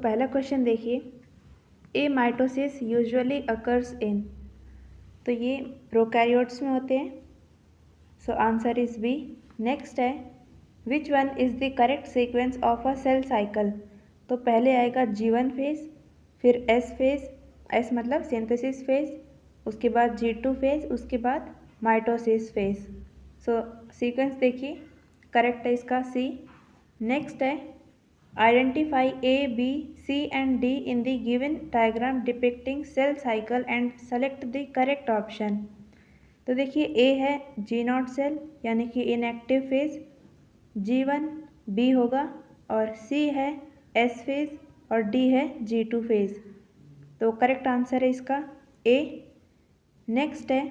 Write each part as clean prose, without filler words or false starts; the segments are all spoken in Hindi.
पहला क्वेश्चन देखिए, A mitosis usually occurs in, तो ये प्रोकैरियोट्स में होते हैं। So answer is B. Next है, which one is the correct sequence of a cell cycle, तो पहले आएगा G1 फेज, फिर S फेज, S मतलब सिंथेसिस फेज, उसके बाद G2 फेज, उसके बाद माइटोसिस फेज। सो सीक्वेंस देखिए, करेक्ट है इसका सी। नेक्स्ट है, identify A, B, C and D in the given diagram depicting cell cycle and select the correct option। तो देखिए A है G0 सेल यानी कि इनएक्टिव फेज, G1 B होगा, और C है S फेज और D है G2 फेज। तो करेक्ट आंसर है इसका A। नेक्स्ट है,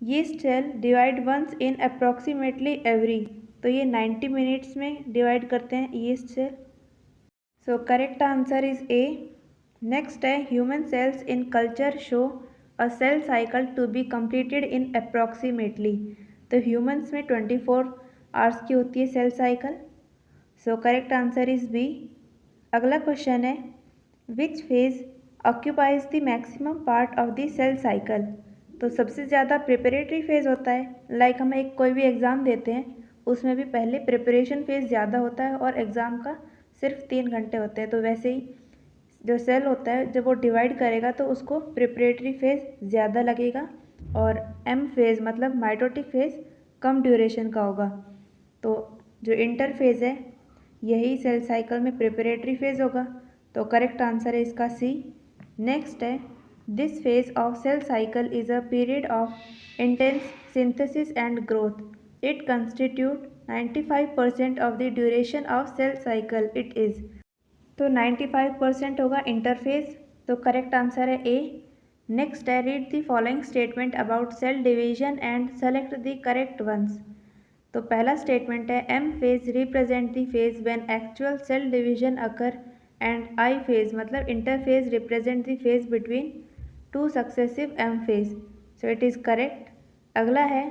yeast cell divide once in approximately every, तो ये 90 मिनट्स में डिवाइड करते हैं yeast cell. So correct answer is A. Next है, human cells in culture show a cell cycle to be completed in approximately, तो ह्यूमंस में 24 आवर्स की होती है cell cycle. So correct answer is B. अगला क्वेश्चन है, which phase occupies the maximum part of the cell cycle, तो सबसे ज़्यादा प्रिपरेटरी फेज़ होता है। लाइक हम एक कोई भी एग्ज़ाम देते हैं, उसमें भी पहले प्रिपरेशन फेज़ ज़्यादा होता है और एग्ज़ाम का सिर्फ 3 घंटे होते हैं। तो वैसे ही जो सेल होता है जब वो डिवाइड करेगा तो उसको प्रिपरेटरी फेज़ ज़्यादा लगेगा, और एम फेज़ मतलब माइटोटिक फेज़ कम ड्यूरेशन का होगा। तो जो इंटरफेज़ है यही सेल साइकिल में प्रिपरेटरी फेज़ होगा। तो करेक्ट आंसर है इसका सी। नेक्स्ट है, this phase of cell cycle is a period of intense synthesis and growth. It constitute 95% of the duration of cell cycle. It is, तो 95% होगा इंटरफेज। तो करेक्ट आंसर है ए। नेक्स्ट है, read the following statement about cell division and select the correct ones. तो पहला स्टेटमेंट है, M phase represent the phase when actual cell division occur, and I phase मतलब interphase represent the phase between two successive M phase. So it is correct. अगला है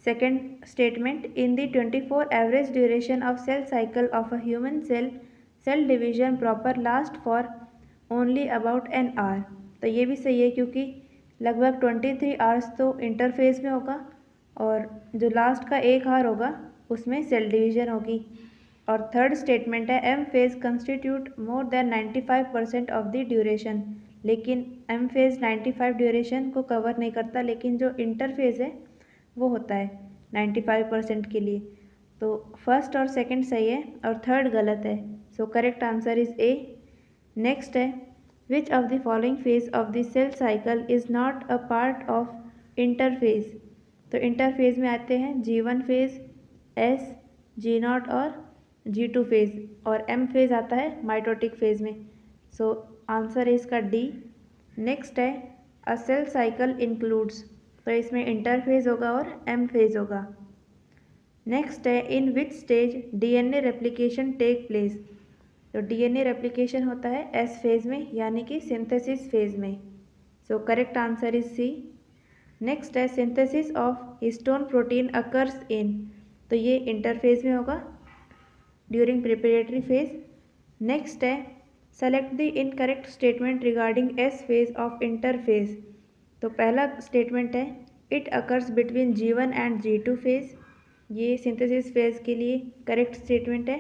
second statement, in the 24 average duration of cell cycle of a human cell, cell division proper last for only about an hour. तो ये भी सही है क्योंकि लगभग 23 आवर्स तो इंटरफेज में होगा, और जो लास्ट का 1 आवर होगा उसमें सेल डिवीजन होगी। और थर्ड स्टेटमेंट है, M phase constitute more than 95% of the duration, लेकिन एम फेज 95 ड्यूरेशन को कवर नहीं करता, लेकिन जो इंटरफेज है वो होता है 95% के लिए। तो फर्स्ट और सेकंड सही है और थर्ड गलत है। So correct answer is A. Next है, which of the following phase of the cell cycle is not a part of interphase. तो इंटरफेज में आते हैं G1 फेज, S, G0 और G2 फेज, और M फेज आता है माइटोटिक फेज में। सो आंसर है इसका डी। नेक्स्ट है, अ सेल साइकिल इंक्लूड्स, तो इसमें इंटरफेज होगा और M फेज होगा। नेक्स्ट है, in which stage DNA replication take place, तो DNA रेप्लिकेशन होता है S फेज में यानी कि सिंथेसिस फेज में। So correct answer is C. Next है, synthesis of histone protein occurs in, तो ये इंटरफेज में होगा ड्यूरिंग प्रिपरेटरी फेज। नेक्स्ट है, select the incorrect statement regarding S phase of interphase. तो पहला स्टेटमेंट है, it occurs between G1 and G2 phase, ये सिंथेसिस फेज के लिए करेक्ट स्टेटमेंट है।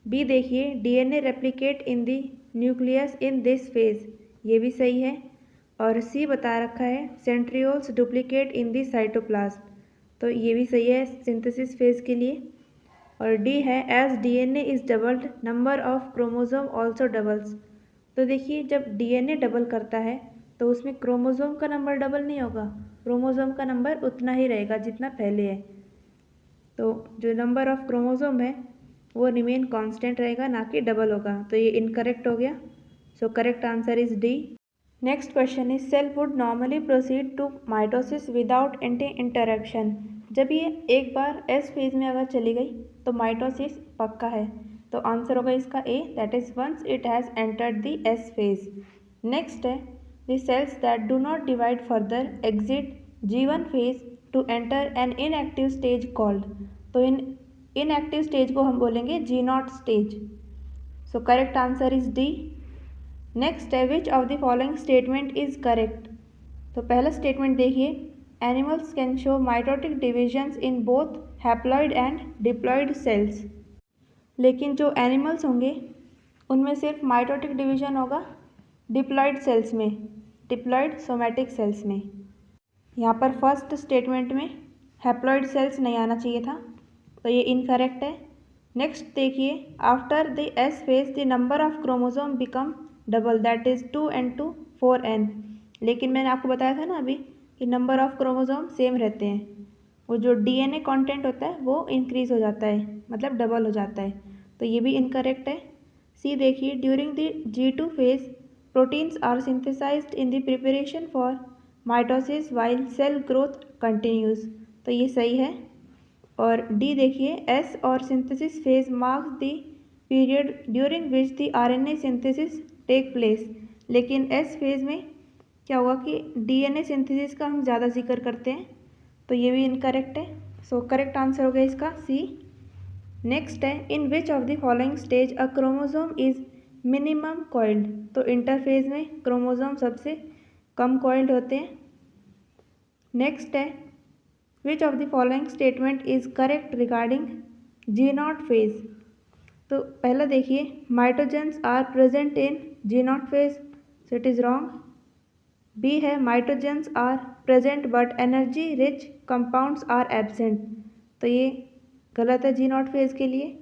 बी देखिए, DNA replicate in the nucleus in this phase, ये भी सही है। और सी बता रखा है, centrioles duplicate in the cytoplasm, तो ये भी सही है सिंथेसिस फेज के लिए। और डी है, as DNA is doubled number of chromosome also doubles. तो देखिए जब DNA डबल करता है तो उसमें क्रोमोसोम का नंबर डबल नहीं होगा, क्रोमोसोम का नंबर उतना ही रहेगा जितना पहले है। तो जो नंबर ऑफ क्रोमोसोम है वो रिमेन कांस्टेंट रहेगा, ना कि डबल होगा। तो ये इनकरेक्ट हो गया। So correct answer is D. Next question is, cell would normally proceed to mitosis without any interruption. जब ये एक बार एस फेज में अगर चली गई तो माइटोसिस पक्का है। तो आंसर होगा इसका A, that is once it has entered the S phase. Next है, the cells that do not divide further exit G1 phase to enter an inactive stage called. तो इन इनएक्टिव स्टेज को हम बोलेंगे G0 stage. So correct answer is D. Next है which of the following statement is correct. तो पहला स्टेटमेंट देखिए, animals can show mitotic divisions in both haploid and diploid sales. लेकिन जो एनिमल्स होंगे उनमें सिर्फ माइटोटिक डिवीजन होगा डिप्लॉइड सेल्स में, डिप्लॉइड सोमैटिक सेल्स में। यहाँ पर फर्स्ट स्टेटमेंट में हैप्लॉइड सेल्स नहीं आना चाहिए था, तो ये इनकरेक्ट है। नेक्स्ट देखिए, after the S phase the number of chromosome become double, that is 2n to 4n। लेकिन मैंने आपको बताया था ना अभी कि नंबर ऑफ क्रोमोसोम सेम रहते हैं, वो जो डीएनए कंटेंट होता है वो इंक्रीज हो जाता है, मतलब डबल हो जाता है, तो ये भी इनकरेक्ट है। सी देखिए, during the G2 phase proteins are synthesised in the preparation for mitosis while cell growth continues, तो ये सही है। और डी देखिए, एस और synthesis phase marks the period during which the RNA synthesis take place. लेकिन एस फेज में क्या हुआ कि डीएनए सिंथेसिस का हम ज़्यादा जिक्र करते हैं, तो ये भी इनकरेक्ट है। सो करेक्ट आंसर हो गया इसका सी। नेक्स्ट है, in which of the following stage a chromosome is minimum coiled. तो इंटरफेज में क्रोमोसोम सबसे कम कॉइल्ड होते हैं। नेक्स्ट है, which of the following statement is correct regarding G0 phase. तो पहला देखिए, mitogens are present in G0 phase, so it is wrong. B है, mitogens are present but energy rich compounds are absent, तो ये गलत है G0 फेज के लिए।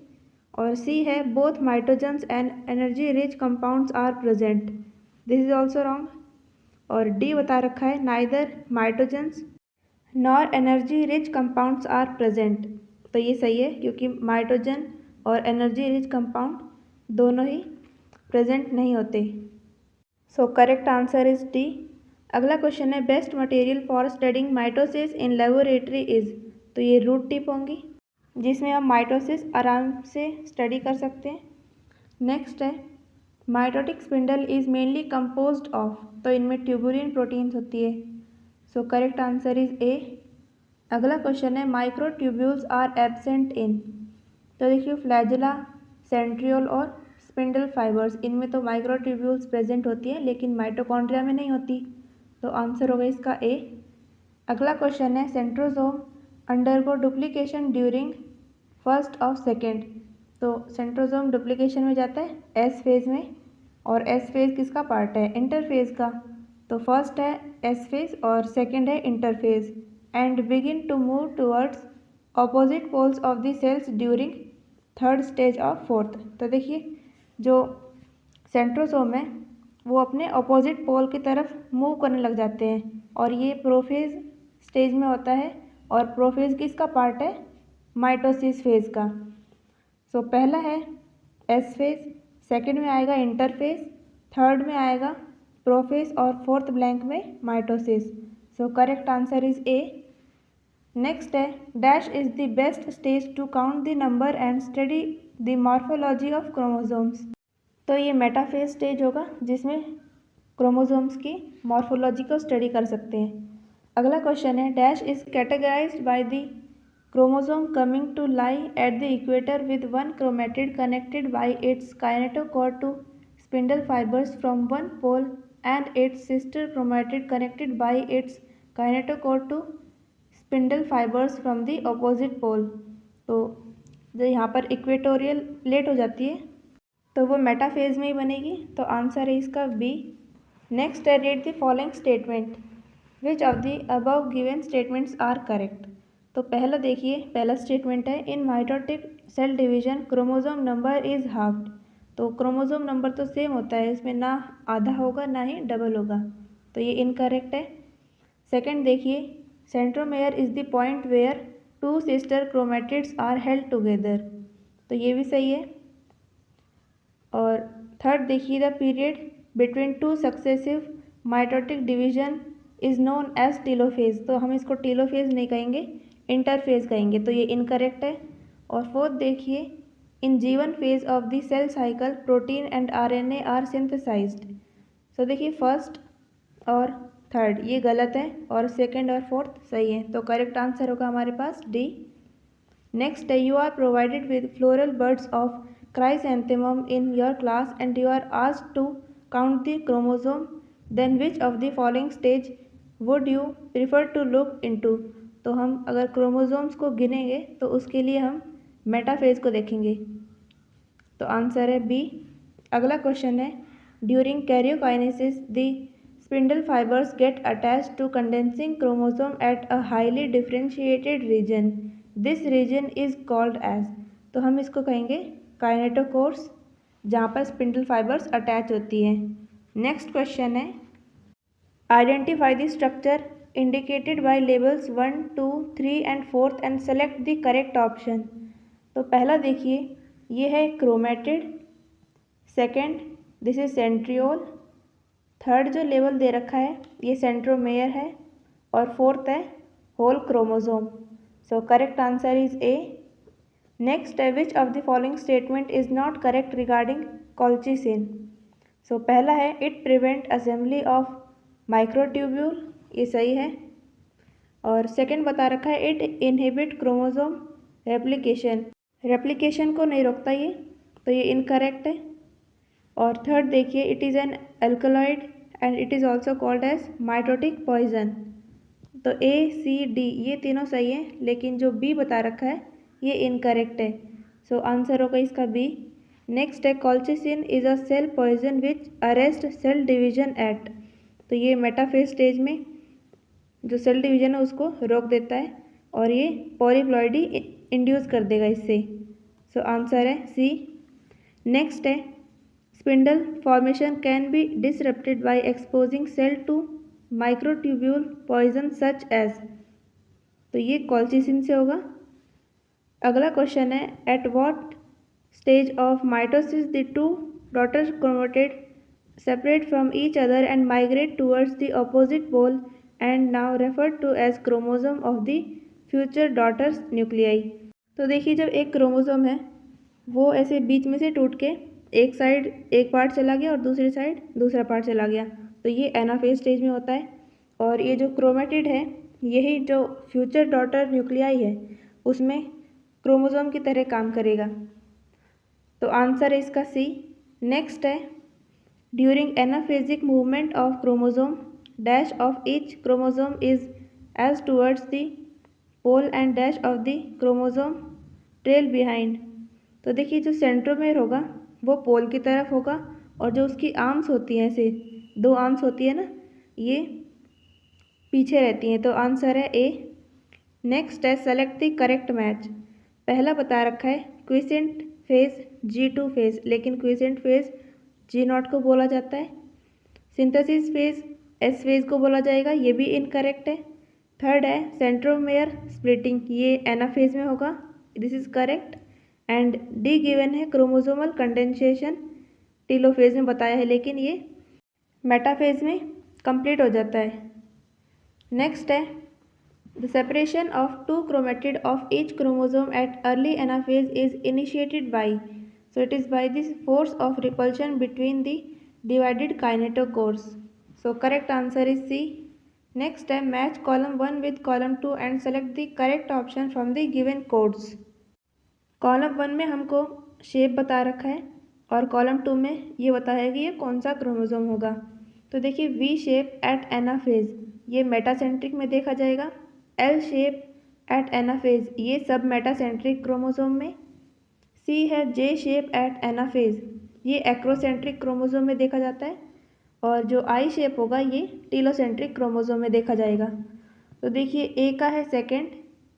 और सी है, both mitogens and energy rich compounds are present, this is also wrong. और डी बता रखा है, neither mitogens nor energy rich compounds are present, तो ये सही है क्योंकि माइटोजन और एनर्जी रिच कंपाउंड दोनों ही प्रेजेंट नहीं होते। सो करेक्ट आंसर इज डी। अगला क्वेश्चन है, best material for studying mitosis in laboratory is. तो ये रूट टिप होंगी जिसमें हम माइटोसिस आराम से स्टडी कर सकते हैं। नेक्स्ट है, mitotic spindle is mainly composed of. तो इनमें ट्यूबुलिन प्रोटीन्स होती है, सो करेक्ट आंसर इज ए। अगला क्वेश्चन है, माइक्रोट्यूब्यूल्स आर एब्सेंट इन। तो देखिए, फ्लैजुला, सेंट्रियोल और स्पिंडल फाइबर्स, इनमें तो माइक्रोट्यूब्यूल्स प्रेजेंट होती है लेकिन माइटोकॉन्ड्रिया में नहीं होती, तो आंसर होगा इसका ए। अगला क्वेश्चन है, centrosome undergo duplication during first और सेकेंड। तो सेंट्रोसोम डुप्लीकेशन में जाता है एस फेज में, और एस फेज किसका पार्ट है, इंटरफेज का। तो फर्स्ट है एस फेज और सेकेंड है interphase, and begin to move towards opposite poles of the cells during third stage of fourth. तो देखिए, जो सेंट्रोसोम है वो अपने ऑपोजिट पोल की तरफ मूव करने लग जाते हैं, और ये प्रोफेज स्टेज में होता है, और प्रोफेज किसका पार्ट है, माइटोसिस फेज का। सो पहला है एस फेज, सेकेंड में आएगा इंटरफेज, थर्ड में आएगा प्रोफेज और फोर्थ ब्लैंक में mitosis, so correct answer is A. Next है, dash is the best stage to count the number and study the morphology of chromosomes. तो ये मेटाफेज स्टेज होगा जिसमें क्रोमोसोम्स की मॉर्फोलॉजी को स्टडी कर सकते हैं। अगला क्वेश्चन है, dash is categorised by the chromosome coming to lie at the equator with one chromatid connected by its kinetochore to spindle fibres from one pole and its sister chromatid connected by its kinetochore to spindle fibres from the opposite pole. तो जो यहाँ पर इक्वेटोरियल प्लेट हो जाती है तो वो मेटाफेज में ही बनेगी, तो आंसर है इसका बी। नेक्स्ट है, read the following statement, which of the above given statements are correct. तो पहला देखिए, पहला स्टेटमेंट है, in mitotic cell division chromosome number is halved. तो क्रोमोसोम नंबर तो सेम होता है, इसमें ना आधा होगा ना ही डबल होगा, तो ये इनकरेक्ट है। सेकंड देखिए, centromere is the point where two sister chromatids are held together, तो ये भी सही है। और थर्ड देखिए, the period between two successive mitotic division is known as telophase. तो हम इसको टीलोफेज नहीं कहेंगे, इंटरफेज कहेंगे, तो ये इनकरेक्ट है। और फोर्थ देखिए, in G1 phase of the cell cycle protein and RNA are synthesised. So देखिए, फर्स्ट और थर्ड ये गलत है और सेकंड और फोर्थ सही है, तो करेक्ट आंसर होगा हमारे पास डी। नेक्स्ट है, you are provided with floral birds of chrysanthemum in your class and you are asked to count the chromosome, then which of the following stage would you prefer to look into? तो हम अगर क्रोमोसोम्स को गिनेंगे तो उसके लिए हम मेटाफेज को देखेंगे। तो आंसर है बी। अगला क्वेश्चन है, during karyokinesis the spindle fibres get attached to condensing chromosome at a highly differentiated region, this region is called as. तो हम इसको कहेंगे काइनेटोकोर्स, जहाँ पर स्पिंडल फाइबर्स अटैच होती हैं। नेक्स्ट क्वेश्चन है, identify the structure indicated by labels 1, 2, 3 and 4 and select the correct option. तो पहला देखिए, ये है chromatid, second this is centriole, third जो लेबल दे रखा है ये सेंट्रोमेयर है, और फोर्थ है whole chromosome. So correct answer is A. Next है, which of the following statement is not correct regarding colchicine. So पहला है, it prevent assembly of microtubule, ये सही है। और सेकंड बता रखा है, इट इनहिबिट क्रोमोसोम रेप्लिकेशन को नहीं रोकता ये, तो ये इनकरेक्ट है। और थर्ड देखिए, it is an alkaloid and it is also called as mitotic poison. तो ए, सी, डी ये तीनों सही हैं, लेकिन जो बी बता रखा है ये इनकरेक्ट है। सो आंसर होगा इसका बी। नेक्स्ट है, colchicine is a cell poison which arrest cell division at. तो ये मेटाफेज स्टेज में जो सेल डिवीजन है उसको रोक देता है, और ये पॉलीप्लॉइडी इंड्यूस कर देगा इससे। सो आंसर है सी। नेक्स्ट है, spindle formation can be disrupted by exposing cell to microtubule poison such as. तो ये कॉल्चिसिन से होगा। अगला क्वेश्चन है, at what stage of mitosis the two daughter chromatid separate from each other and migrate towards the opposite pole and now referred to as chromosome of the future daughter's nuclei। तो देखिए, जब एक क्रोमोसोम है वो ऐसे बीच में से टूट के एक साइड एक पार्ट चला गया और दूसरी साइड दूसरा पार्ट चला गया, तो ये एनाफेज स्टेज में होता है। और ये जो क्रोमेटिड है यही जो फ्यूचर डॉटर न्यूक्लियाई है उसमें क्रोमोसोम की तरह काम करेगा। तो आंसर है इसका सी। नेक्स्ट है, during anaphasic movement of chromosome, dash of each chromosome is as towards the pole and dash of the chromosome trail behind। तो देखिए, जो सेंट्रोमेयर होगा वो पोल की तरफ होगा, और जो उसकी आर्म्स होती हैं, ऐसे दो आर्म्स होती है ना, ये पीछे रहती हैं। तो आंसर है ए। नेक्स्ट है, सेलेक्ट द करेक्ट मैच। पहला बता रखा है क्विसेंट फेज G2 फेज, लेकिन क्विसेंट फेज G0 को बोला जाता है। सिंथेसिस फेज S फेज को बोला जाएगा, ये भी इनकरेक्ट है। थर्ड है सेंट्रोमेयर स्प्लिटिंग, ये एनाफेज में होगा, this is correct. And D given है क्रोमोसोमल कंडेंसेशन, टीलोफेज में बताया है, लेकिन ये मेटाफेज में कंप्लीट हो जाता है। नेक्स्ट है, the separation of two chromatid of each chromosome at early anaphase is initiated by. So it is by this force of repulsion between the divided kinetocores. So correct answer is C. Next है, match column 1 with column 2 and select the correct option from the given codes। Column 1 में हमको शेप बता रखा है और कॉलम 2 में ये बताया है कि ये कौन सा क्रोमोसोम होगा। तो देखिए, वी शेप एट एनाफेज ये मेटासेंट्रिक में देखा जाएगा, एल शेप एट एनाफेज ये सब मेटासेंट्रिक क्रोमोसोम में, सी है जे शेप एट एनाफेज ये एक्रोसेंट्रिक क्रोमोसोम में देखा जाता है, और जो आई शेप होगा ये टीलोसेंट्रिक क्रोमोसोम में देखा जाएगा। तो देखिए, ए का है सेकंड,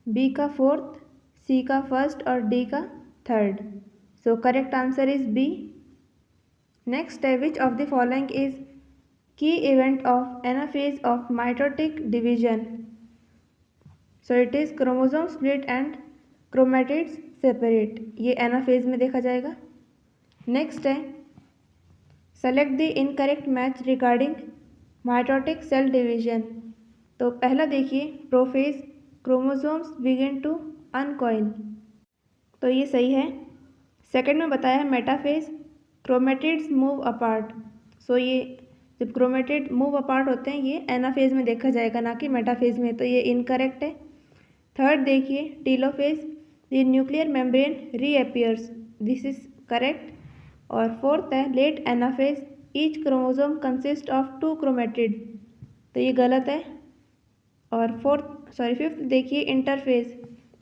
बी का फोर्थ, सी का फर्स्ट और डी का third. So correct answer is B. Next है, which of the following is key event of anaphase of mitotic division. So it is chromosome split and chromatids separate, ये एनाफेज में देखा जाएगा। नेक्स्ट है, select the incorrect match regarding mitotic cell division. तो पहला देखिए, prophase chromosomes begin to uncoil, तो ये सही है। सेकंड में बताया है मेटाफेज क्रोमेटिड्स मूव अपार्ट, सो ये जब क्रोमेटिड मूव अपार्ट होते हैं ये एनाफेज में देखा जाएगा, ना कि मेटाफेज में, तो ये इनकरेक्ट है। थर्ड देखिए, telophase the nuclear membrane reappears, this is correct. और फोर्थ है late anaphase each chromosome consist of 2 chromatid, तो ये गलत है। और फिफ्थ देखिए interphase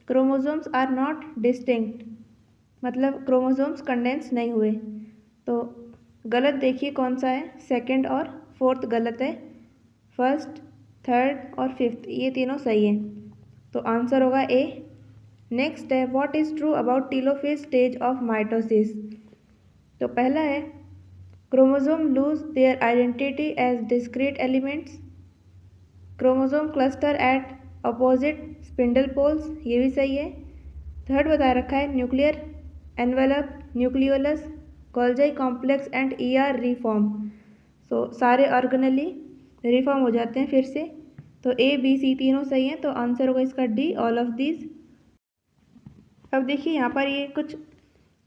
chromosomes are not distinct, मतलब क्रोमोसोम्स कंडेंस नहीं हुए, तो गलत देखिए कौन सा है, सेकंड और फोर्थ गलत है, फर्स्ट थर्ड और फिफ्थ ये तीनों सही है, तो आंसर होगा ए। नेक्स्ट है what is true about telophase stage of mitosis, तो पहला है chromosome lose their identity as discrete elements, chromosome cluster at opposite spindle poles, ये भी सही है। थर्ड बता रखा है nuclear envelope, nucleolus, Golgi complex and ER reform, so सारे ऑर्गेनली रिफॉर्म हो जाते हैं फिर से, तो A B C तीनों सही हैं, तो आंसर होगा इसका D ऑल ऑफ दीज। अब देखिए यहाँ पर ये कुछ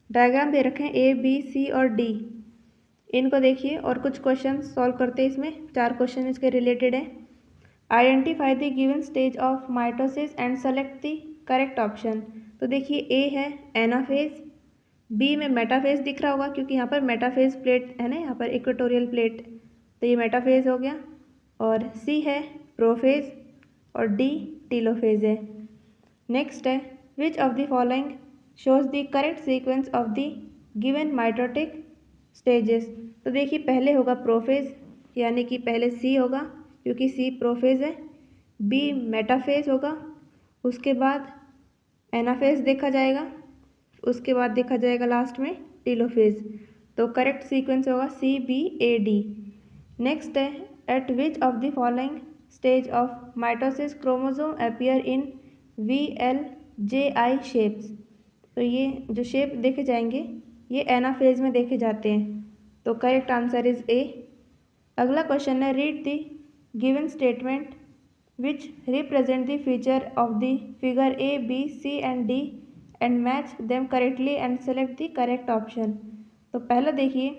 डायग्राम दे रखे हैं A B C और D, इनको देखिए और कुछ क्वेश्चन सॉल्व करते हैं। इसमें 4 क्वेश्चन इसके रिलेटेड है। Identify the given stage of mitosis and select the correct option, तो देखिए A है एनाफेज, B में मेटाफेज दिख रहा होगा क्योंकि यहाँ पर मेटाफेज प्लेट है ना, यहाँ पर इक्वेटोरियल प्लेट, तो ये मेटाफेज हो गया। और C है प्रोफेज और D टीलोफेज है। नेक्स्ट है which of the following shows the correct sequence of the given mitotic stages, तो देखिए पहले होगा प्रोफेज, यानी कि पहले C होगा क्योंकि C प्रोफेज है, B मेटाफेज होगा, उसके बाद एनाफेज देखा जाएगा, उसके बाद देखा जाएगा लास्ट में टीलोफेज, तो करेक्ट सीक्वेंस होगा CBAD। नेक्स्ट है at which of the following stage of mitosis chromosome appear in VLJI shapes, तो ये जो शेप देखे जाएंगे ये एनाफेज में देखे जाते हैं, तो करेक्ट आंसर इज A। अगला क्वेश्चन है read the given statement which represent the feature of the figure A B C and D and match them correctly and select the correct option, तो पहला देखिए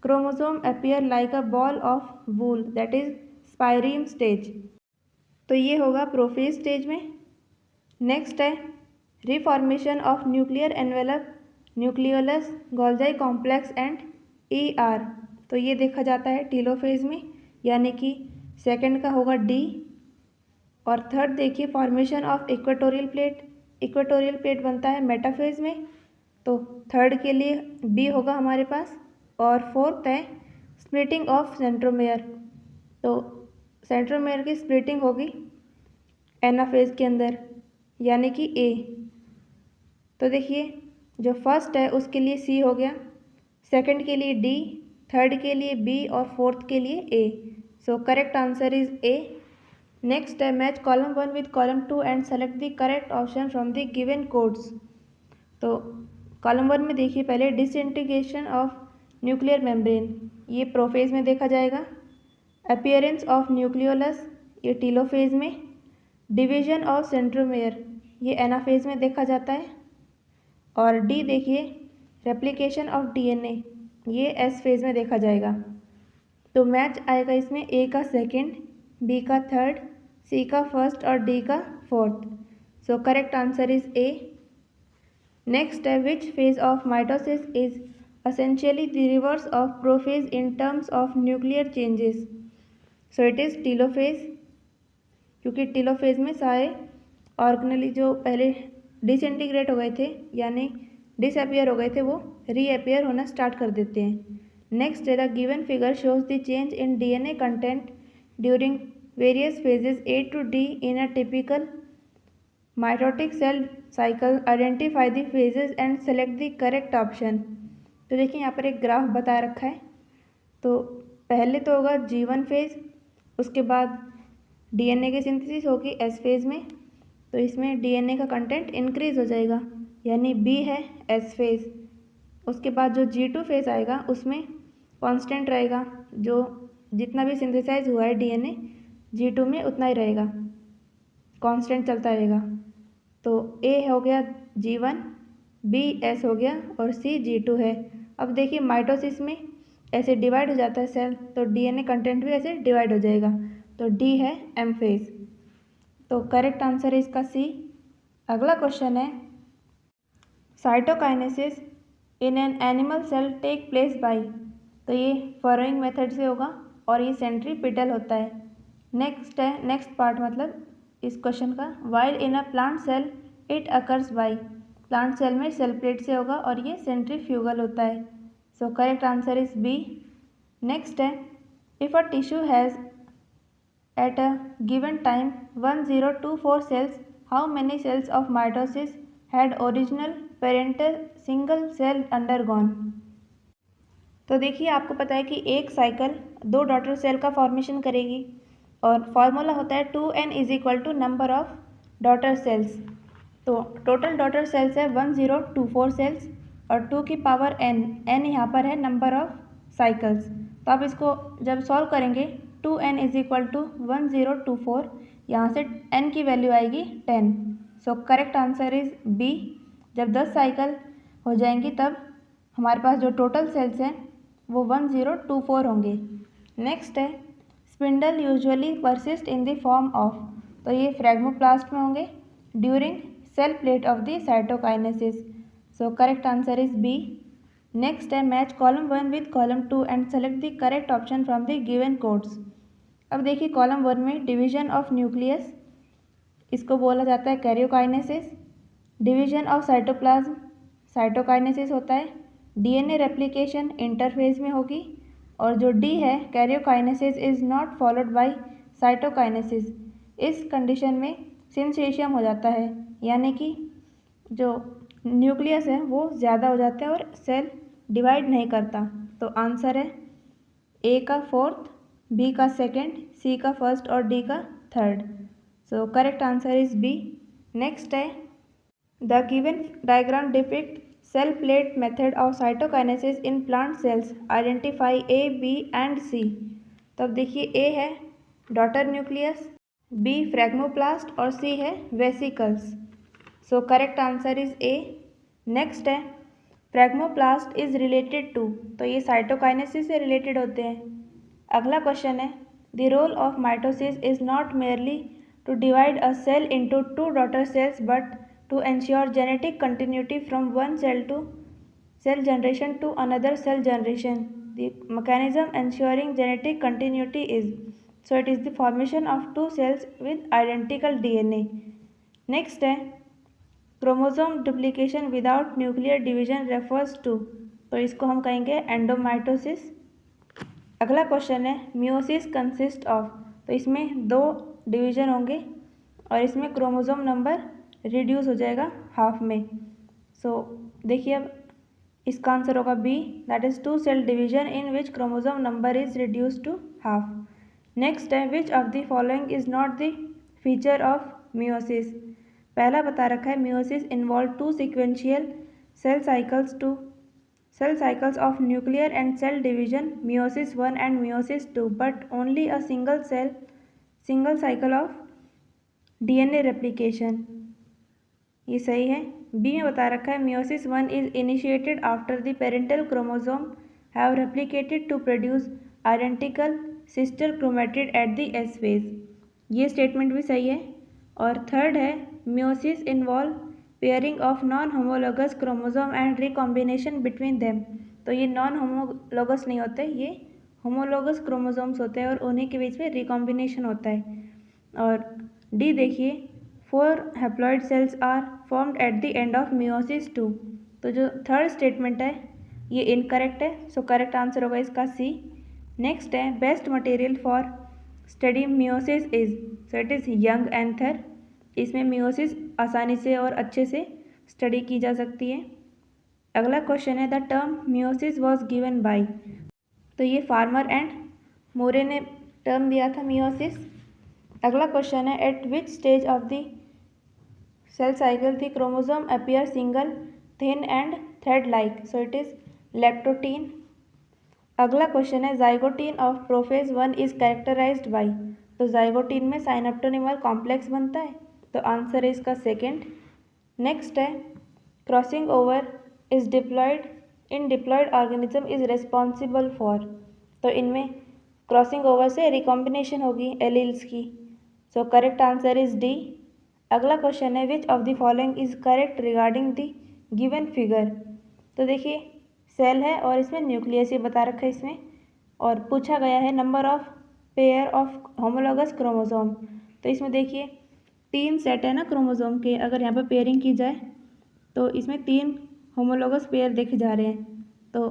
chromosome appear like a ball of wool that is spireme stage, तो ये होगा प्रोफेज स्टेज में। नेक्स्ट है reformation of nuclear envelope, nucleolus, Golgi complex and ER, तो ये देखा जाता है टीलोफेज में, यानी कि सेकंड का होगा D। और थर्ड देखिए formation of equatorial plate, equatorial plate बनता है मेटाफेज में, तो थर्ड के लिए B होगा हमारे पास। और फोर्थ है स्प्लिटिंग ऑफ सेंट्रोमेयर, तो सेंट्रोमेयर की स्प्लिटिंग होगी एनाफेज के अंदर, यानी कि A। तो देखिए जो फर्स्ट है उसके लिए C हो गया, सेकंड के लिए D, थर्ड के लिए B और फोर्थ के लिए A, so correct answer is A। Next है match column 1 with column 2 and select the correct option from the given codes, तो कॉलम 1 में देखिए पहले डिसइंटीग्रेशन ऑफ न्यूक्लियर मेम्ब्रेन, ये प्रोफेज में देखा जाएगा। अपीयरेंस ऑफ न्यूक्लियोलस, ये टीलोफेज में। डिवीजन ऑफ सेंट्रोमेयर, ये एनाफेज में देखा जाता है। और D देखिए रेप्लिकेशन ऑफ DNA, ये S फेज में देखा जाएगा, तो मैच आएगा इसमें A का सेकंड, B का थर्ड, C का फर्स्ट और D का fourth, so correct answer is A। Next है which phase of mitosis is essentially the reverse of prophase in terms of nuclear changes, so it is telophase, क्योंकि टीलोफेज में सारे ऑर्गेनली जो पहले डिसइंटीग्रेट हो गए थे यानी डिसअपियर हो गए थे वो रीअपियर होना स्टार्ट कर देते हैं। नेक्स्ट है the given figure shows the change in DNA content during various phases A to D in a typical mitotic cell cycle, identify the phases and select the correct option, तो देखिए यहाँ पर एक ग्राफ बता रखा है, तो पहले तो होगा G1 फेज, उसके बाद DNA की सिंथेसिस होगी S फेज में, तो इसमें DNA का कंटेंट इंक्रीज हो जाएगा यानी B है S फेज। उसके बाद जो G2 फेज आएगा उसमें कांस्टेंट रहेगा, जो जितना भी सिंथेसाइज हुआ है DNA G2 में उतना ही रहेगा, कांस्टेंट चलता रहेगा, तो A हो गया G1, B S हो गया और C G2 है। अब देखिए माइटोसिस में ऐसे डिवाइड हो जाता है सेल, तो DNA कंटेंट भी ऐसे डिवाइड हो जाएगा, तो D है M फेज, तो करेक्ट आंसर है इसका C। अगला क्वेश्चन है cytokinesis in an animal cell take place by, तो ये फॉलोइंग मेथड से होगा और ये सेंट्रीपिटल होता है। नेक्स्ट है, नेक्स्ट पार्ट मतलब इस क्वेश्चन का, while in a plant cell it occurs by, plant cell में सेल प्लेट से होगा और ये सेंट्रीफ्यूगल होता है। So correct answer is B. Next है, if a tissue has at a given time 1024 cells, how many cells of mitosis had original parental single cell undergone? तो देखिए आपको पता है कि एक साइकिल 2 डॉटर सेल का फॉर्मेशन करेगी और फॉर्मूला होता है 2n is equal to number of daughter cells. तो टोटल डॉटर सेल्स है 1024 सेल्स और 2 की पावर n, n यहाँ पर है नंबर ऑफ साइकिल्स। तो आप इसको जब सॉल्व करेंगे 2n इज इक्वल टू 1024, यहाँ से n की वैल्यू आएगी 10। So correct answer is B. जब 10 साइकिल हो जाएंगी तब हमारे पास जो टोटल सेल्स हैं वो 1024 होंगे। नेक्स्ट है, spindle usually persist in the form of, तो ये फ्रैग्मोप्लास्ट में होंगे during cell plate of the cytokinesis. So correct answer is B. Next है, match column 1 with column 2 and select the correct option from the given codes. अब देखिए कॉलम 1 में डिवीजन ऑफ न्यूक्लियस, इसको बोला जाता है karyokinesis. Division of cytoplasm cytokinesis होता है। डीएनए रेप्लिकेशन इंटरफेज में होगी और जो डी है karyokinesis is not followed by cytokinesis. इस कंडीशन में सिंसेशियम हो जाता है, यानी कि जो न्यूक्लियस है वो ज़्यादा हो जाता है और सेल डिवाइड नहीं करता। तो आंसर है ए का 4th, बी का 2nd, सी का 1st और डी का 3rd। So correct answer is B. Next है, the given diagram depict cell plate method of cytokinesis in plant cells, identify A B and C. तो अब देखिए ए है डॉटर न्यूक्लियस, बी फ्रैग्मोप्लास्ट और सी है vesicles. So correct answer is A. Next है, फ्रैग्मोप्लास्ट इज रिलेटेड टू, तो ये साइटोकाइनेसिस से रिलेटेड होते हैं। अगला क्वेश्चन है, the role of mitosis is not merely to divide a cell into 2 daughter cells but to ensure genetic continuity from one cell to cell generation to another cell generation. The mechanism ensuring genetic continuity is, so it is the formation of 2 cells with identical DNA. Next है, chromosome duplication without nuclear division refers to, तो इसको हम कहेंगे एंडोमाइटोसिस। अगला क्वेश्चन है, मियोसिस कंसिस्ट ऑफ, तो इसमें 2 डिवीजन होंगे और इसमें क्रोमोसोम नंबर रिड्यूस हो जाएगा हाफ में। सो देखिए अब इसका आंसर होगा B, that is 2 cell division in which chromosome number is reduce to half. Next है, which of the following is not the feature of meiosis. पहला बता रखा है meiosis involve 2 sequential cell cycles of nuclear and cell division, meiosis 1 and meiosis 2, but only a single cycle of DNA replication. ये सही है। बी में बता रखा है meiosis 1 is initiated after the parental chromosome have replicated to produce identical sister chromatid at the S phase. ये स्टेटमेंट भी सही है। और 3rd है, meiosis involve pairing of non homologous chromosome and recombination between them. तो ये नॉन होमोलोगस नहीं होते, ये होमोलोगस क्रोमोसोम्स होते हैं और उन्हीं के बीच में रिकॉम्बिनेशन होता है। और डी देखिए, 4 haploid cells are formed at the end of meiosis 2। तो जो 3rd स्टेटमेंट है ये इनकरेक्ट है। सो करेक्ट आंसर होगा इसका सी। नेक्स्ट है, best material for study meiosis is, so it is young anther. इसमें मियोसिस आसानी से और अच्छे से स्टडी की जा सकती है। अगला क्वेश्चन है, the term meiosis was given by, तो ये फार्मर एंड मोरे ने टर्म दिया था मियोसिस। अगला क्वेश्चन है, at which stage of the cell cycle the chromosome appear single thin and thread like, so it is leptotene. अगला क्वेश्चन है, zygotene of prophase 1 is characterized by, तो जाइगोटीन में साइनोप्टोनिमल कॉम्प्लेक्स बनता है, तो आंसर है इसका 2nd। नेक्स्ट है, crossing over is diploid in diploid organism is responsible for, तो इनमें क्रॉसिंग ओवर से रिकॉम्बिनेशन होगी एलील्स की। So correct answer is D. अगला क्वेश्चन है, which of the following is correct regarding the given figure, तो देखिए सेल है और इसमें न्यूक्लियस ये बता रखा है इसमें, और पूछा गया है number of pair of homologous chromosome. तो इसमें देखिए 3 सेट है ना क्रोमोसोम के, अगर यहाँ पर पेयरिंग की जाए तो इसमें 3 होमोलॉगस पेयर देखे जा रहे हैं। तो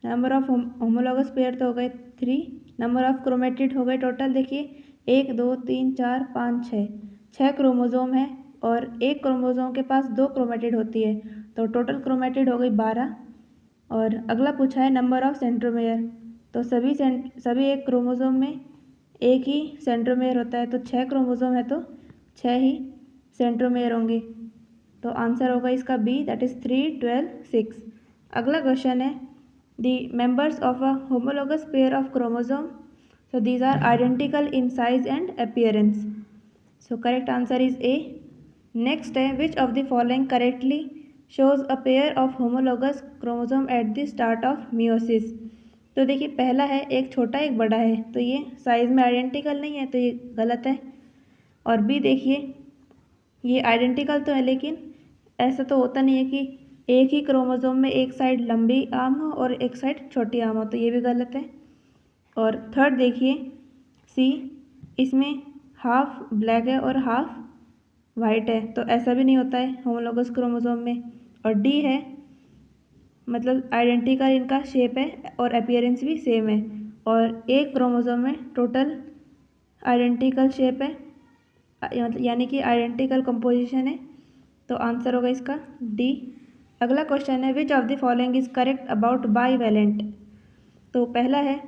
नंबर ऑफ होमोलॉगस पेयर तो हो गए 3, नंबर ऑफ क्रोमेटिड हो गए टोटल देखिए 1 2 3 4 5 6 क्रोमोसोम है, और एक क्रोमोसोम के पास 2 क्रोमेटिड होती है, तो टोटल क्रोमेटिड हो गई 12। और अगला पूछा है नंबर ऑफ सेंट्रोमेयर, तो सभी एक क्रोमोसोम में एक ही सेंट्रोमेयर होता है, तो 6 क्रोमोसोम है तो 6 ही सेंट्रोमेयर होंगे। तो आंसर होगा इसका बी, दैट इज़ 3 12 6। अगला क्वेश्चन है the members of a homologous pair of chromosome, so these are identical in size and appearance, so correct answer is A। next है which of the following correctly shows a pair of homologous chromosome at the start of meiosis। तो देखिए पहला है एक छोटा एक बड़ा है, तो ये साइज में आइडेंटिकल नहीं है, तो ये गलत है। और बी देखिए ये आइडेंटिकल तो है, लेकिन ऐसा तो होता नहीं है कि एक ही क्रोमोसोम में एक साइड लंबी आर्म हो और एक साइड छोटी आर्म हो, तो ये भी गलत है। और थर्ड देखिए सी, इसमें हाफ ब्लैक है और हाफ वाइट है, तो ऐसा भी नहीं होता है होमोलॉगस क्रोमोसोम में। और डी है मतलब आइडेंटिकल इनका शेप है और अपीयरेंस भी सेम है, और एक क्रोमोसोम में टोटल आइडेंटिकल शेप है, यानी कि आइडेंटिकल कंपोजिशन है, तो आंसर होगा इसका डी। अगला क्वेश्चन है which of the following is correct about bivalent. तो पहला है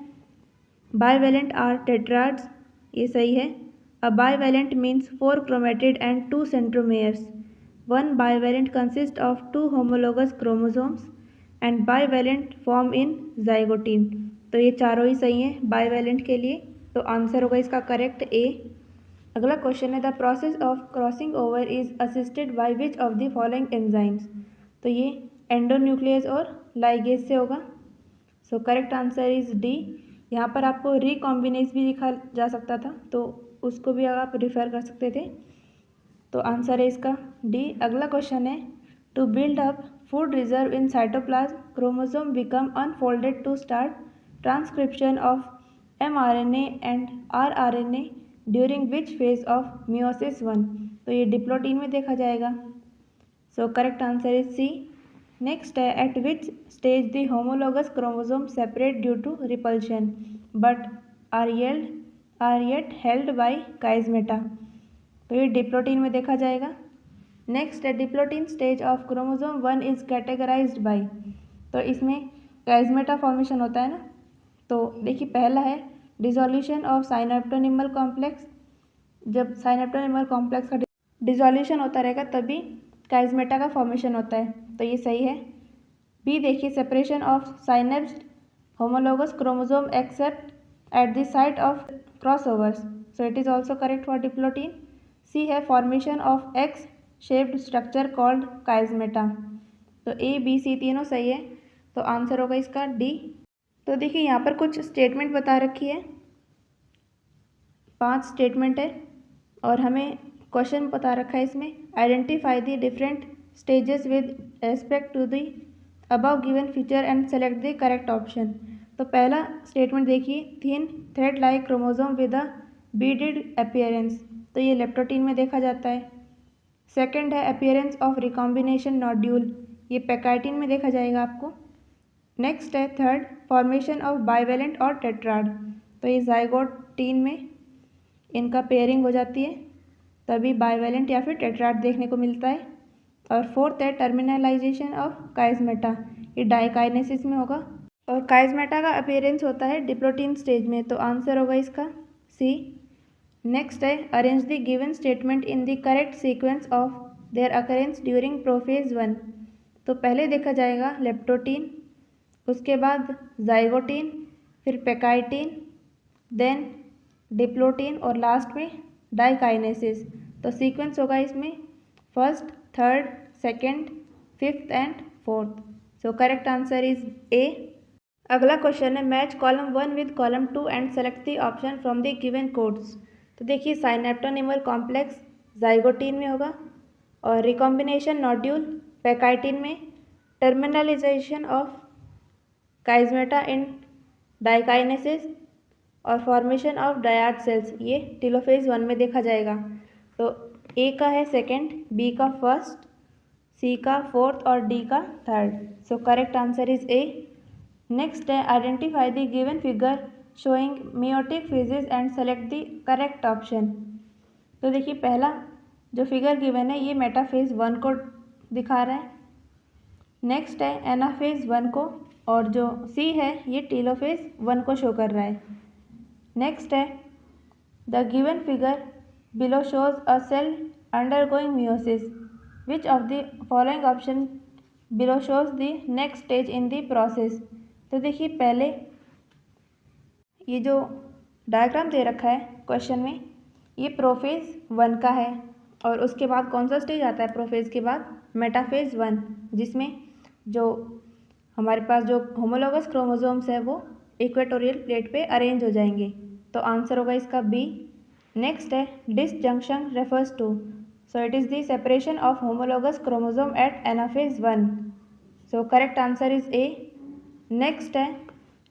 बाईवैलेंट आर टेट्राड्स, ये सही है। A bivalent means 4 chromatid and 2 centromeres. 1 bivalent consist of 2 homologous chromosomes and bivalent form in zygotene. तो ये चारों ही सही हैं बाईवैलेंट के लिए, तो आंसर होगा इसका करेक्ट ए। अगला क्वेश्चन है the process of crossing over is assisted by which of the following enzymes. तो ये एंडोन्यूक्लियस और लाइगेज से होगा, सो करेक्ट आंसर इज डी। यहाँ पर आपको रिकॉम्बिनेज भी लिखा जा सकता था, तो उसको भी आप रिफ़र कर सकते थे, तो आंसर है इसका डी। अगला क्वेश्चन है to build up food reserve in cytoplasm chromosome become unfolded to start transcription of mRNA and rRNA during which phase of meiosis 1। तो ये डिप्लोटीन में देखा जाएगा, so correct answer is C. Next है at which stage the homologous chromosome separate due to repulsion but are yet held by chiasmata. तो ये डिप्लोटीन में देखा जाएगा। नेक्स्ट है diplotene stage of chromosome 1 is categorised bye, तो इसमें काइजमेटा फॉर्मेशन होता है ना। तो देखिए पहला है डिसोल्यूशन ऑफ साइनेप्टोनिमल कॉम्प्लेक्स, जब साइनेप्टोनिमल कॉम्प्लेक्स का डिसोल्यूशन होता रहेगा तभी काइजमेटा का फॉर्मेशन होता है, तो ये सही है। बी देखिए separation of synapsed homologous chromosome except at the site of crossovers, so it is also correct for diplotene. C है formation of X shaped structure called chiasmata. तो ए बी सी तीनों सही है, तो आंसर होगा इसका डी। तो देखिए यहाँ पर कुछ स्टेटमेंट बता रखी है, 5 स्टेटमेंट है, और हमें क्वेश्चन बता रखा है इसमें identify the different stages with respect to the above given feature and select the correct option. तो पहला स्टेटमेंट देखिए thin thread like chromosome with a beaded appearance, तो ये लेप्टोटीन में देखा जाता है। सेकंड है अपीयरेंस ऑफ रिकॉम्बिनेशन नॉड्यूल, ये पैकाइटिन में देखा जाएगा आपको। नेक्स्ट है थर्ड फॉर्मेशन ऑफ बाईवैलेंट और टेट्राड, तो ये जाइगोटीन में इनका पेयरिंग हो जाती है, तभी बाईवैलेंट या फिर टेट्राड देखने को मिलता है। और फोर्थ है टर्मिनलाइजेशन ऑफ काइजमेटा, ये डाइकाइनेसिस में होगा, और काइजमेटा का अपीयरेंस होता है डिप्लोटीन स्टेज में, तो आंसर होगा इसका सी। नेक्स्ट है arrange the given statement in the correct sequence of their occurrence during prophase 1। तो पहले देखा जाएगा लेप्टोटीन, उसके बाद जाइगोटीन, फिर पैकाइटिन, देन डिप्लोटीन और लास्ट में डाइकाइनेसिस। तो सीक्वेंस होगा इसमें first, third, second, fifth and fourth, so correct answer is ए। अगला क्वेश्चन है match column 1 with column 2 and select the option from the given codes. तो देखिए साइनेप्टोनिमल कॉम्प्लेक्स जाइगोटीन में होगा, और रिकॉम्बिनेशन नॉड्यूल पैकाइटिन में terminalisation of chiasmata in diakinesis और फॉर्मेशन ऑफ डायड सेल्स, ये टेलोफेज 1 में देखा जाएगा। तो ए का है सेकेंड, बी का फर्स्ट, सी का फोर्थ और डी का third. So correct answer is A. Next है identify the given figure showing meiotic phases and select the correct option. तो देखिए पहला जो फिगर गिवन है ये मेटाफेज 1 को दिखा रहा है, नेक्स्ट है एनाफेज 1 को, और जो सी है ये टेलोफेज 1 को शो कर रहा है। नेक्स्ट है the given figure below shows a cell undergoing meiosis, which of the following option below shows the next stage in the process. तो देखिए पहले ये जो डायग्राम दे रखा है क्वेश्चन में, ये प्रोफेज 1 का है, और उसके बाद कौन सा स्टेज आता है प्रोफेज के बाद, मेटाफेज 1, जिसमें जो हमारे पास जो होमोलोगस क्रोमोसोम्स है वो इक्वेटोरियल प्लेट पे अरेंज हो जाएंगे। तो आंसर होगा इसका बी। नेक्स्ट है disjunction refers to, so it is the separation of homologous chromosome at anaphase 1, so correct answer is A. Next है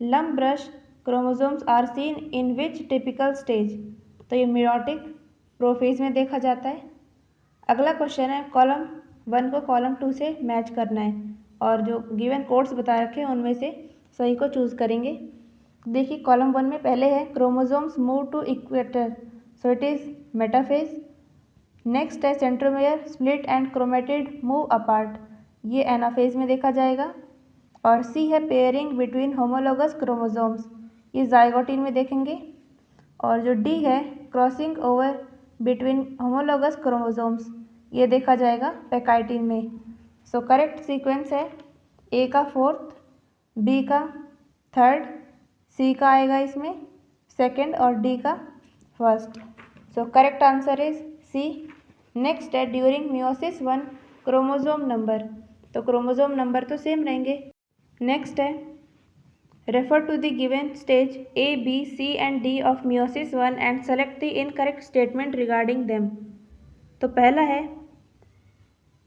lampbrush chromosomes are seen in which typical stage, तो ये मेयोटिक प्रोफेज में देखा जाता है। अगला क्वेश्चन है कॉलम 1 को कॉलम 2 से मैच करना है, और जो गिवन कोड्स बता रखे हैं उनमें से सही को चूज़ करेंगे। देखिए कॉलम 1 में पहले है chromosomes move to equator, so it is metaphase. Next है centromere split and chromatid move apart, ये एनाफेज में देखा जाएगा। और सी है पेयरिंग बिटवीन होमोलोगस क्रोमोसोम्स, ये जाइगोटिन में देखेंगे। और जो डी है crossing over between homologous chromosomes, ये देखा जाएगा पैकाइटिन में। सो करेक्ट सीक्वेंस है ए का फोर्थ, बी का थर्ड, सी का आएगा इसमें सेकंड और डी का first. So correct answer is C. Next है ड्यूरिंग मियोसिस 1 क्रोमोसोम नंबर, तो क्रोमोसोम नंबर तो सेम रहेंगे। नेक्स्ट है refer to the given stage A B C and D of meiosis 1 and select the incorrect statement regarding them. तो पहला है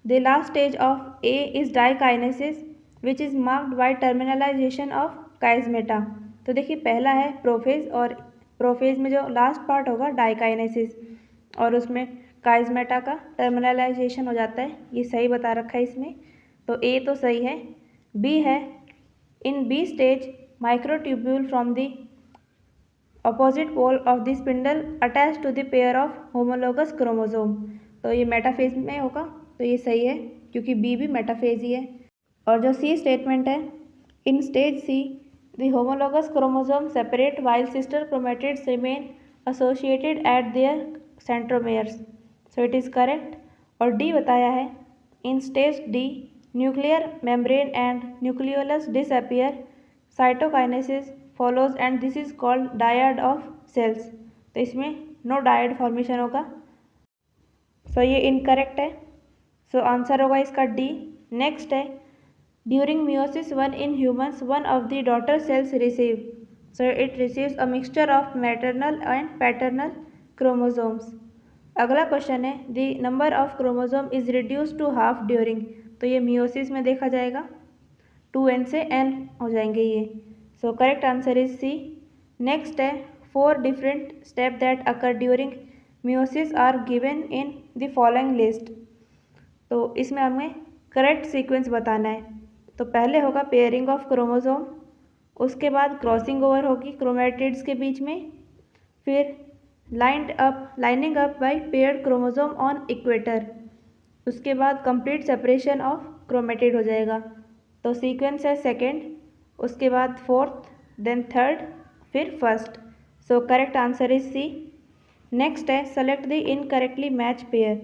the last stage of A is diakinesis which is marked by terminalisation of chiasmata. तो देखिए पहला है प्रोफेज, और प्रोफेज में जो लास्ट पार्ट होगा डाइकाइनेसिस, और उसमें काइजमेटा का टर्मिनलाइजेशन हो जाता है, ये सही बता रखा है इसमें। तो ए तो सही है। बी है in B stage microtubule from the opposite pole of the spindle attach to the pair of homologous chromosome, तो ये मेटाफेज में होगा, तो ये सही है क्योंकि बी भी मेटाफेज ही है। और जो सी स्टेटमेंट है in stage C the homologous chromosome separate while sister chromatids remain associated at their centromeres, so it is correct. और डी बताया है in stage D nuclear membrane and nucleolus disappear, cytokinesis follows and this is called dyad of cells, तो इसमें नो डायड फॉर्मेशन होगा, सो ये इनकरेक्ट है। सो आंसर होगा इसका डी। नेक्स्ट है during meiosis 1 in humans one of the daughter cells receive, so it receives a mixture of maternal and paternal chromosomes. अगला क्वेश्चन है the number of chromosome is reduce to half during, तो ये मियोसिस में देखा जाएगा, 2n से n हो जाएंगे ये। So correct answer is C. Next है 4 different step that occur during meiosis are given in the following list, तो इसमें हमें करेक्ट सीक्वेंस बताना है। तो पहले होगा पेयरिंग ऑफ क्रोमोसोम, उसके बाद क्रॉसिंग ओवर होगी क्रोमेटिड्स के बीच में, फिर lining up by paired chromosome on equator, उसके बाद कंप्लीट सेपरेशन ऑफ क्रोमेटिड हो जाएगा। तो सीक्वेंस है सेकेंड, उसके बाद फोर्थ, देन थर्ड, फिर first. So correct answer is C. Next है select the incorrectly match pair.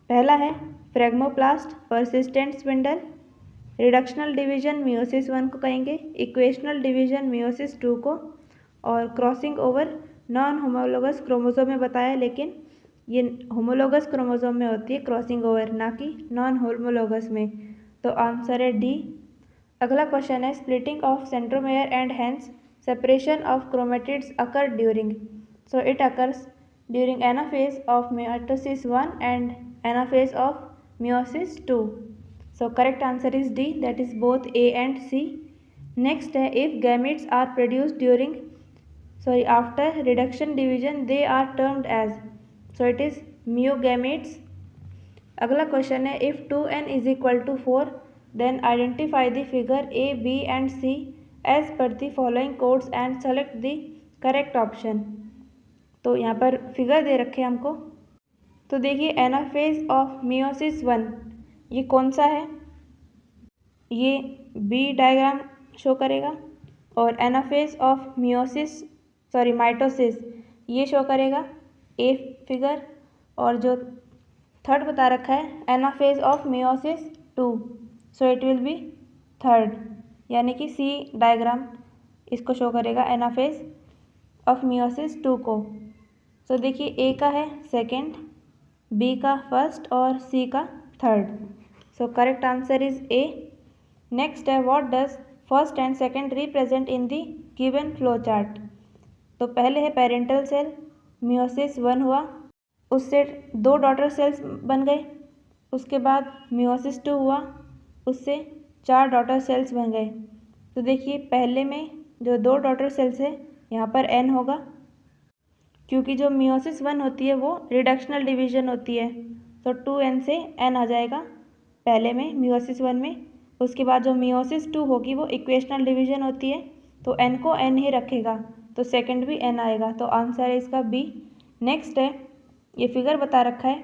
पहला है phragmoplast persistent spindle, reductional division meiosis 1 को कहेंगे, इक्वेशनल डिवीजन मियोसिस 2 को, और crossing over non homologous chromosome में बताया, लेकिन ये होमोलोगस क्रोमोसोम में होती है क्रॉसिंग ओवर, ना कि नॉन होमोलोगस में। तो आंसर है डी। अगला क्वेश्चन है splitting of centromere and hence separation of chromatids occur during, so it occurs during anaphase of meiosis 1 and anaphase of meiosis 2। So correct answer is D, that is both A and C. Next है if gametes are produced during after reduction division they are termed as, so it is meiogametes. अगला क्वेश्चन है if 2n is equal to 4 then identify the figure A B and C as per the following codes and select the correct option. तो यहाँ पर फिगर दे रखे हैं हमको, तो देखिए एनाफेज ऑफ मियोसिस 1 ये कौन सा है, ये बी डायग्राम शो करेगा, और एनाफेज ऑफ माइटोसिस ये शो करेगा ए फिगर, और जो थर्ड बता रखा है anaphase of meiosis 2, so it will be third, यानी कि सी डायग्राम इसको शो करेगा एनाफेज ऑफ मियोसिस 2 को। सो देखिए ए का है सेकेंड, बी का फर्स्ट और सी का third. So correct answer is A. Next है what does first and second represent in the given flow chart. तो पहले है पेरेंटल सेल, मियोसिस 1 हुआ, उससे 2 डॉटर सेल्स बन गए, उसके बाद मियोसिस 2 हुआ, उससे 4 डॉटर सेल्स बन गए। तो देखिए पहले में जो 2 डॉटर सेल्स है यहाँ पर n होगा, क्योंकि जो मियोसिस 1 होती है वो रिडक्शनल डिवीजन होती है, तो 2n से n आ जाएगा पहले में मियोसिस 1 में। उसके बाद जो मियोसिस 2 होगी वो इक्वेशनल डिवीजन होती है, तो n को n ही रखेगा, तो सेकंड भी n आएगा, तो आंसर है इसका बी। नेक्स्ट है ये फिगर बता रखा है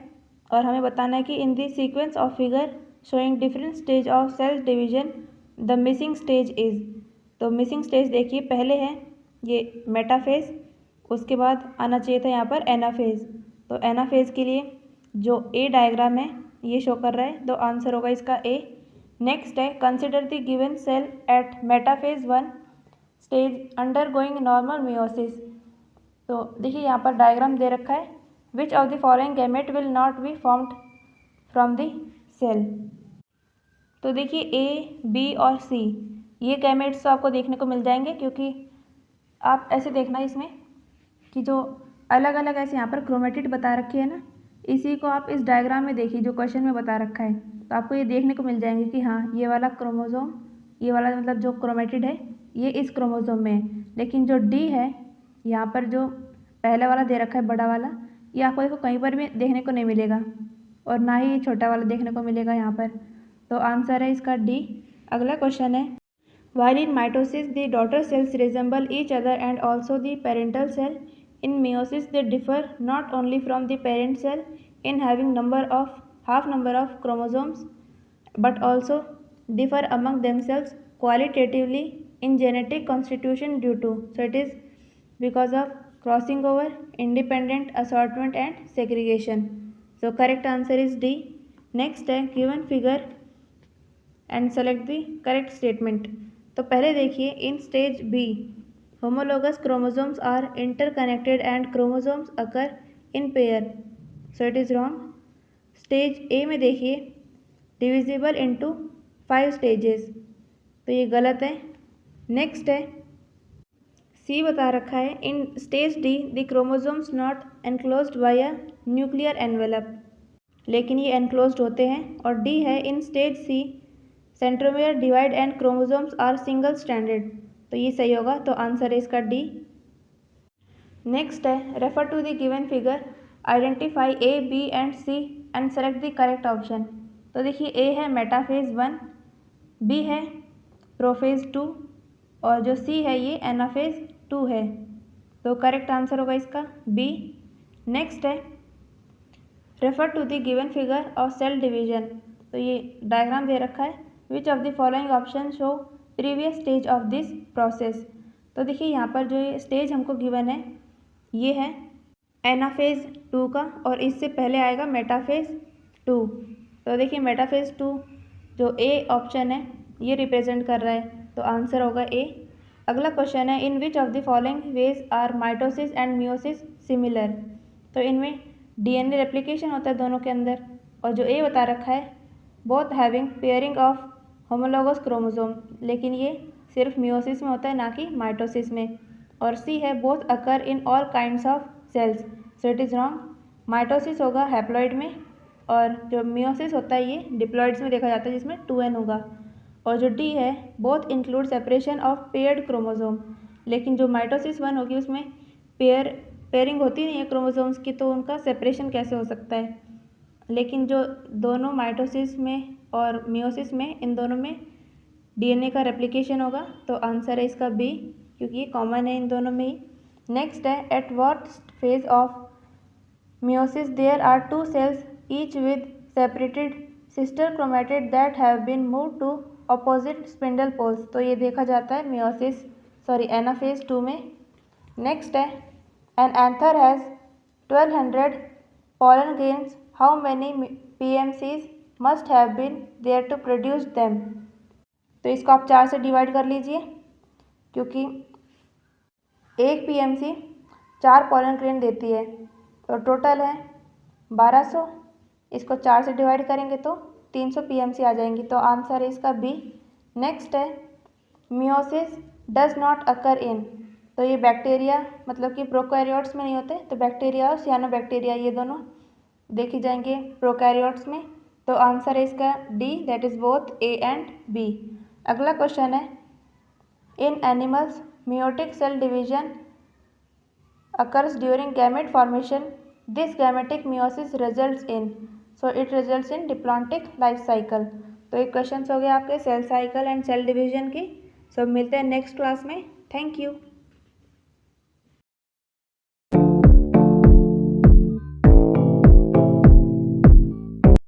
और हमें बताना है कि in the sequence of figure showing different stage of cell division the missing stage is. तो मिसिंग स्टेज देखिए पहले है ये मेटाफेज, उसके बाद आना चाहिए था यहाँ पर एनाफेज, तो एनाफेज के लिए जो ए डायग्राम है ये शो कर रहा है, तो आंसर होगा इसका ए। नेक्स्ट है consider the given cell at metaphase 1 stage undergoing normal meiosis. तो देखिए यहाँ पर डायग्राम दे रखा है, which of the following gamete will not be formed from the cell. तो देखिए ए बी और सी ये गैमेट्स तो आपको देखने को मिल जाएंगे, क्योंकि आप ऐसे देखना इसमें कि जो अलग अलग ऐसे यहाँ पर क्रोमेटिड बता रखी है ना, इसी को आप इस डायग्राम में देखिए जो क्वेश्चन में बता रखा है, तो आपको ये देखने को मिल जाएंगे कि हाँ ये वाला क्रोमोसोम, ये वाला मतलब जो क्रोमेटिड है ये इस क्रोमोसोम में है, लेकिन जो डी है यहाँ पर जो पहला वाला दे रखा है बड़ा वाला, ये आपको देखो कहीं पर भी देखने को नहीं मिलेगा, और ना ही छोटा वाला देखने को मिलेगा यहाँ पर, तो आंसर है इसका डी। अगला क्वेश्चन है while in mitosis the daughter cells resemble each other and also the parental cell, in meiosis they differ not only from the parent cell in having half number of chromosomes but also differ among themselves qualitatively in genetic constitution due to, so it is because of crossing over, independent assortment and segregation. So correct answer is D. Next है given figure and select the correct statement। तो पहले देखिए in stage B homologous chromosomes are interconnected and chromosomes occur in pair, so it is wrong. Stage A में देखिए डिविजिबल इनटू 5 स्टेजेस, तो ये गलत है। नेक्स्ट है सी बता रखा है in stage D the chromosomes not enclosed by a nuclear envelope, लेकिन ये एनक्लोज्ड होते हैं। और डी है in stage C centromere divide and chromosomes are single standard, तो ये सही होगा, तो आंसर है इसका डी। नेक्स्ट है refer to the given figure, identify A B and C and select the correct option. तो देखिए ए है मेटाफेज 1, बी है प्रोफेज 2 और जो सी है ये एनाफेज 2 है, तो करेक्ट आंसर होगा इसका बी। नेक्स्ट है refer to the given figure of cell division, तो ये डायग्राम दे रखा है which of the following option show previous stage of this process. तो देखिए यहाँ पर जो ये स्टेज हमको गिवन है ये है एनाफेज 2 का, और इससे पहले आएगा मेटाफेज 2। तो देखिए मेटाफेज 2 जो ए ऑप्शन है ये रिप्रेजेंट कर रहा है, तो आंसर होगा ए। अगला क्वेश्चन है in which of the following ways are mitosis and meiosis similar. तो इनमें डीएनए रेप्लिकेशन होता है दोनों के अंदर, और जो ए बता रखा है both having pairing of homologous chromosome, लेकिन ये सिर्फ मियोसिस में होता है ना कि माइटोसिस में। और सी है both occur in all kinds of cells, so it is wrong. Mitosis होगा हैप्लॉइड में और जो मियोसिस होता है ये डिप्लॉइड्स में देखा जाता है जिसमें 2n होगा। और जो डी है both include separation of paired chromosome, लेकिन जो माइटोसिस 1 होगी उसमें पेयरिंग होती नहीं है क्रोमोसोम्स की, तो उनका सेपरेशन कैसे हो सकता है। लेकिन जो दोनों माइटोसिस में और मियोसिस में, इन दोनों में डीएनए का रेप्लिकेशन होगा, तो आंसर है इसका बी, क्योंकि ये कॉमन है इन दोनों में ही। नेक्स्ट है at what phase of meiosis there are two cells each with separated sister chromatid that have been moved to opposite spindle poles, तो ये देखा जाता है एनाफेज 2 में। नेक्स्ट है an anther has 1200 pollen grains, how many PMCs must have been there to produce them, तो इसको आप 4 से डिवाइड कर लीजिए, क्योंकि एक PMC 4 pollen grain देती है, तो टोटल है 1200, इसको 4 से डिवाइड करेंगे तो 300 PMC आ जाएंगी, तो आंसर है इसका बी। नेक्स्ट है मियोसिस डज नॉट अकर इन, तो ये बैक्टीरिया मतलब कि प्रोकैरियोट्स में नहीं होते, तो बैक्टीरिया और सियानोबैक्टीरिया ये दोनों देखे जाएंगे प्रोकैरियोट्स में, तो आंसर है इसका D, that is both A and B. अगला क्वेश्चन है in animals meiotic cell division occurs during gamete formation. This gametic meiosis results in, so it results in diplontic life cycle। तो ये क्वेश्चन हो गए आपके cell cycle and cell division की। सो मिलते हैं नेक्स्ट क्लास में। Thank you.